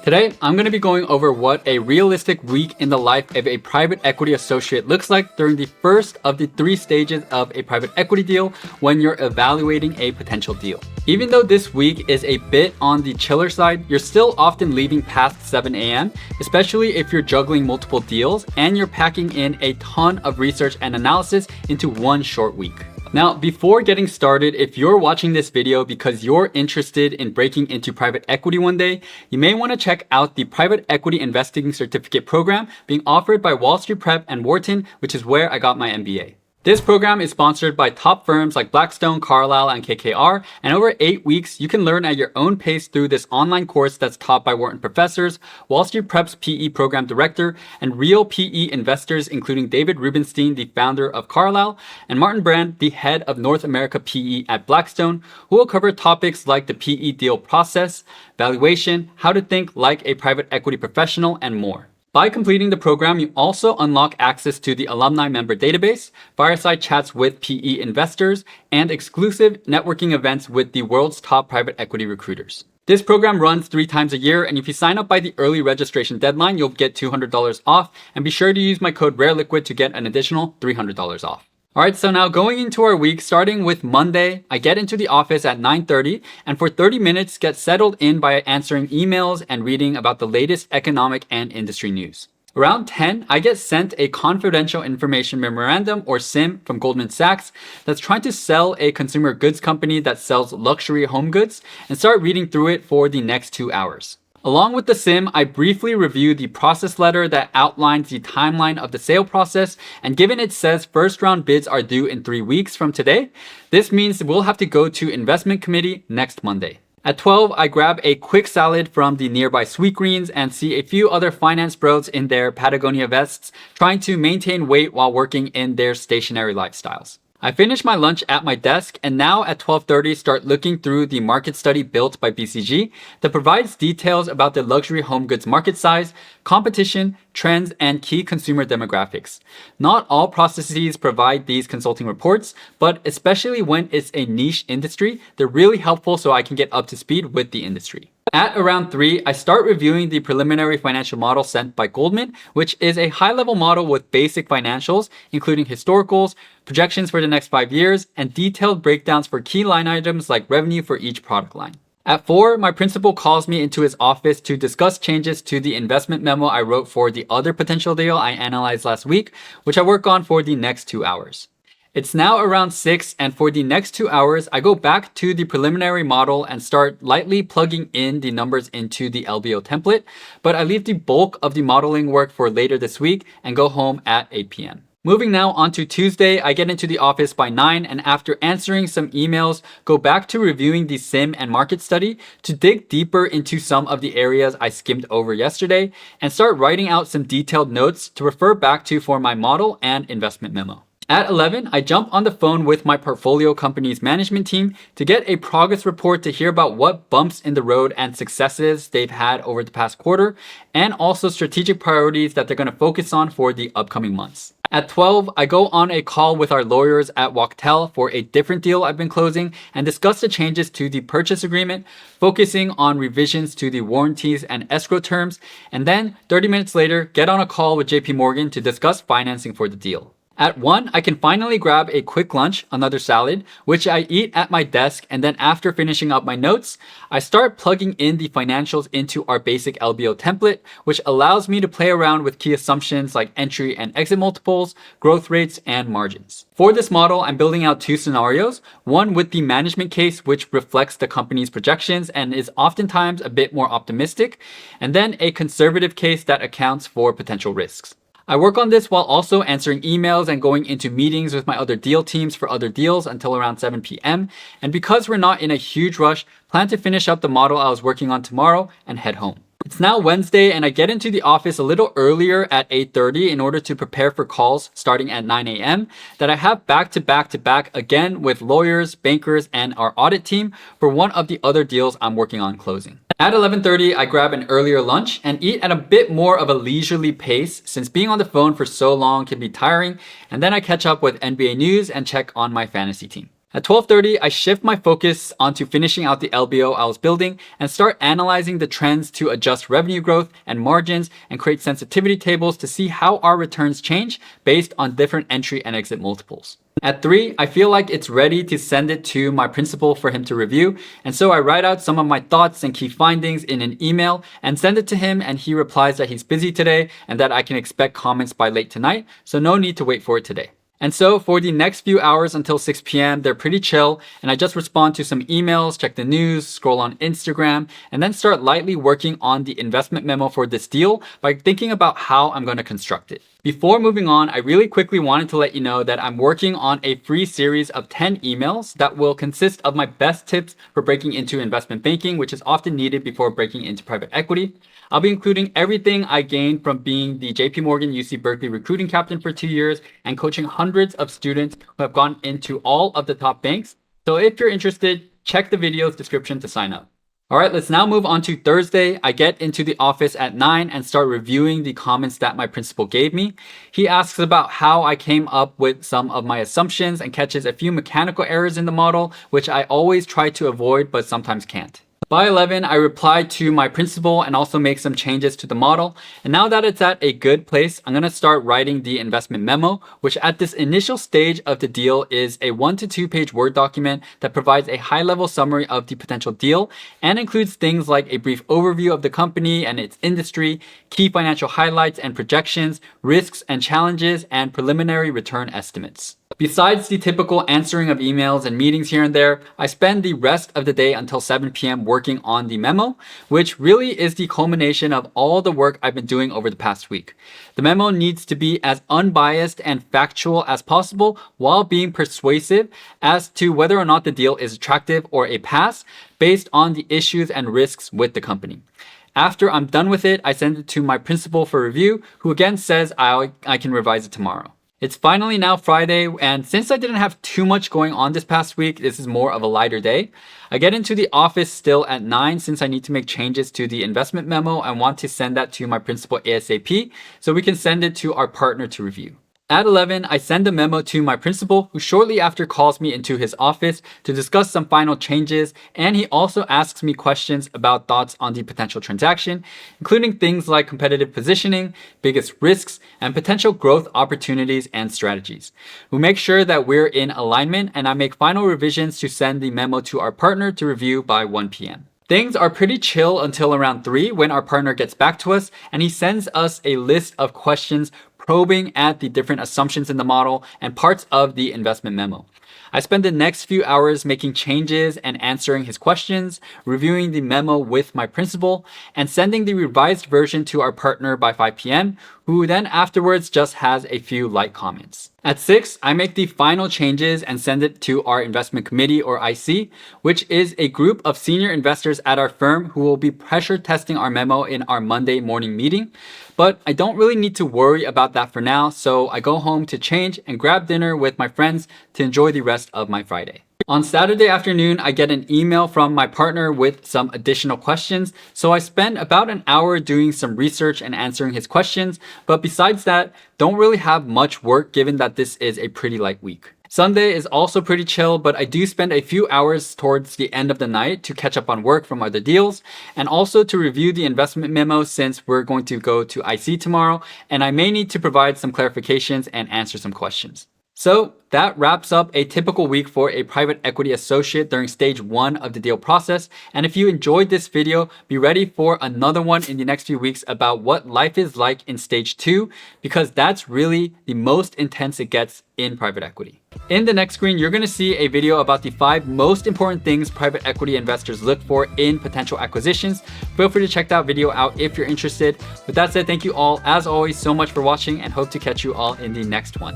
Today, I'm going to be going over what a realistic week in the life of a private equity associate looks like during the first of the 3 stages of a private equity deal when you're evaluating a potential deal. Even though this week is a bit on the chiller side, you're still often leaving past 7 a.m., especially if you're juggling multiple deals and you're packing in a ton of research and analysis into one short week. Now, before getting started, if you're watching this video because you're interested in breaking into private equity one day, you may want to check out the Private Equity Investing Certificate program being offered by Wall Street Prep and Wharton, which is where I got my MBA. This program is sponsored by top firms like Blackstone, Carlyle, and KKR, and over 8 weeks, you can learn at your own pace through this online course that's taught by Wharton professors, Wall Street Prep's PE program director, and real PE investors including David Rubenstein, the founder of Carlyle, and Martin Brand, the head of North America PE at Blackstone, who will cover topics like the PE deal process, valuation, how to think like a private equity professional, and more. By completing the program, you also unlock access to the alumni member database, fireside chats with PE investors, and exclusive networking events with the world's top private equity recruiters. This program runs 3 times a year, and if you sign up by the early registration deadline, you'll get $200 off, and be sure to use my code rareliquid to get an additional $300 off. Alright, so now going into our week, starting with Monday, I get into the office at 9:30 and for 30 minutes get settled in by answering emails and reading about the latest economic and industry news. Around 10, I get sent a confidential information memorandum or CIM from Goldman Sachs that's trying to sell a consumer goods company that sells luxury home goods and start reading through it for the next 2 hours. Along with the CIM, I briefly review the process letter that outlines the timeline of the sale process, and given it says first round bids are due in 3 weeks from today, this means we'll have to go to investment committee next Monday. At 12, I grab a quick salad from the nearby Sweetgreens and see a few other finance bros in their Patagonia vests trying to maintain weight while working in their stationary lifestyles. I finish my lunch at my desk and now at 12:30 start looking through the market study built by BCG that provides details about the luxury home goods market size, competition, trends, and key consumer demographics. Not all processes provide these consulting reports, but especially when it's a niche industry, they're really helpful so I can get up to speed with the industry. At around 3, I start reviewing the preliminary financial model sent by Goldman, which is a high-level model with basic financials, including historicals, projections for the next 5 years, and detailed breakdowns for key line items like revenue for each product line. At 4, my principal calls me into his office to discuss changes to the investment memo I wrote for the other potential deal I analyzed last week, which I work on for the next 2 hours. It's now around 6, and for the next 2 hours, I go back to the preliminary model and start lightly plugging in the numbers into the LBO template, but I leave the bulk of the modeling work for later this week and go home at 8 p.m. Moving now on to Tuesday, I get into the office by 9 and after answering some emails, go back to reviewing the CIM and market study to dig deeper into some of the areas I skimmed over yesterday and start writing out some detailed notes to refer back to for my model and investment memo. At 11, I jump on the phone with my portfolio company's management team to get a progress report to hear about what bumps in the road and successes they've had over the past quarter, and also strategic priorities that they're going to focus on for the upcoming months. At 12, I go on a call with our lawyers at Wachtel for a different deal I've been closing and discuss the changes to the purchase agreement, focusing on revisions to the warranties and escrow terms, and then 30 minutes later, get on a call with JP Morgan to discuss financing for the deal. At 1, I can finally grab a quick lunch, another salad, which I eat at my desk, and then after finishing up my notes, I start plugging in the financials into our basic LBO template, which allows me to play around with key assumptions like entry and exit multiples, growth rates, and margins. For this model, I'm building out 2 scenarios, one with the management case, which reflects the company's projections and is oftentimes a bit more optimistic, and then a conservative case that accounts for potential risks. I work on this while also answering emails and going into meetings with my other deal teams for other deals until around 7 p.m. And because we're not in a huge rush, plan to finish up the model I was working on tomorrow and head home. It's now Wednesday and I get into the office a little earlier at 8:30 in order to prepare for calls starting at 9 a.m. that I have back to back again with lawyers, bankers, and our audit team for one of the other deals I'm working on closing. At 11:30, I grab an earlier lunch and eat at a bit more of a leisurely pace since being on the phone for so long can be tiring, and then I catch up with NBA news and check on my fantasy team. At 12:30, I shift my focus onto finishing out the LBO I was building and start analyzing the trends to adjust revenue growth and margins and create sensitivity tables to see how our returns change based on different entry and exit multiples. At 3, I feel like it's ready to send it to my principal for him to review, and so I write out some of my thoughts and key findings in an email and send it to him, and he replies that he's busy today and that I can expect comments by late tonight, so no need to wait for it today. And so for the next few hours until 6 p.m., they're pretty chill, and I just respond to some emails, check the news, scroll on Instagram, and then start lightly working on the investment memo for this deal by thinking about how I'm going to construct it. Before moving on, I really quickly wanted to let you know that I'm working on a free series of 10 emails that will consist of my best tips for breaking into investment banking, which is often needed before breaking into private equity. I'll be including everything I gained from being the JP Morgan UC Berkeley recruiting captain for 2 years and coaching hundreds of students who have gone into all of the top banks. So if you're interested, check the video's description to sign up. All right, let's now move on to Thursday. I get into the office at 9 and start reviewing the comments that my principal gave me. He asks about how I came up with some of my assumptions and catches a few mechanical errors in the model, which I always try to avoid but sometimes can't. By 11, I reply to my principal and also make some changes to the model. And now that it's at a good place, I'm going to start writing the investment memo, which at this initial stage of the deal is a 1 to 2 page Word document that provides a high level summary of the potential deal and includes things like a brief overview of the company and its industry, key financial highlights and projections, risks and challenges, and preliminary return estimates. Besides the typical answering of emails and meetings here and there, I spend the rest of the day until 7 p.m. working on the memo, which really is the culmination of all the work I've been doing over the past week. The memo needs to be as unbiased and factual as possible while being persuasive as to whether or not the deal is attractive or a pass based on the issues and risks with the company. After I'm done with it, I send it to my principal for review, who again says I can revise it tomorrow. It's finally now Friday, and since I didn't have too much going on this past week, this is more of a lighter day. I get into the office still at 9 since I need to make changes to the investment memo and want to send that to my principal ASAP so we can send it to our partner to review. At 11, I send a memo to my principal, who shortly after calls me into his office to discuss some final changes, and he also asks me questions about thoughts on the potential transaction, including things like competitive positioning, biggest risks, and potential growth opportunities and strategies. We make sure that we're in alignment, and I make final revisions to send the memo to our partner to review by 1 p.m. Things are pretty chill until around 3 when our partner gets back to us and he sends us a list of questions probing at the different assumptions in the model and parts of the investment memo. I spend the next few hours making changes and answering his questions, reviewing the memo with my principal, and sending the revised version to our partner by 5 p.m., who then afterwards just has a few light comments. At 6, I make the final changes and send it to our investment committee or IC, which is a group of senior investors at our firm who will be pressure testing our memo in our Monday morning meeting. But I don't really need to worry about that for now, so I go home to change and grab dinner with my friends to enjoy the rest of my Friday. On Saturday afternoon, I get an email from my partner with some additional questions, so I spend about an hour doing some research and answering his questions, but besides that, don't really have much work given that this is a pretty light week. Sunday is also pretty chill, but I do spend a few hours towards the end of the night to catch up on work from other deals and also to review the investment memo since we're going to go to IC tomorrow and I may need to provide some clarifications and answer some questions. So that wraps up a typical week for a private equity associate during stage 1 of the deal process. And if you enjoyed this video, be ready for another one in the next few weeks about what life is like in stage 2, because that's really the most intense it gets in private equity. In the next screen, you're going to see a video about the 5 most important things private equity investors look for in potential acquisitions. Feel free to check that video out if you're interested. With that said, thank you all as always so much for watching and hope to catch you all in the next one.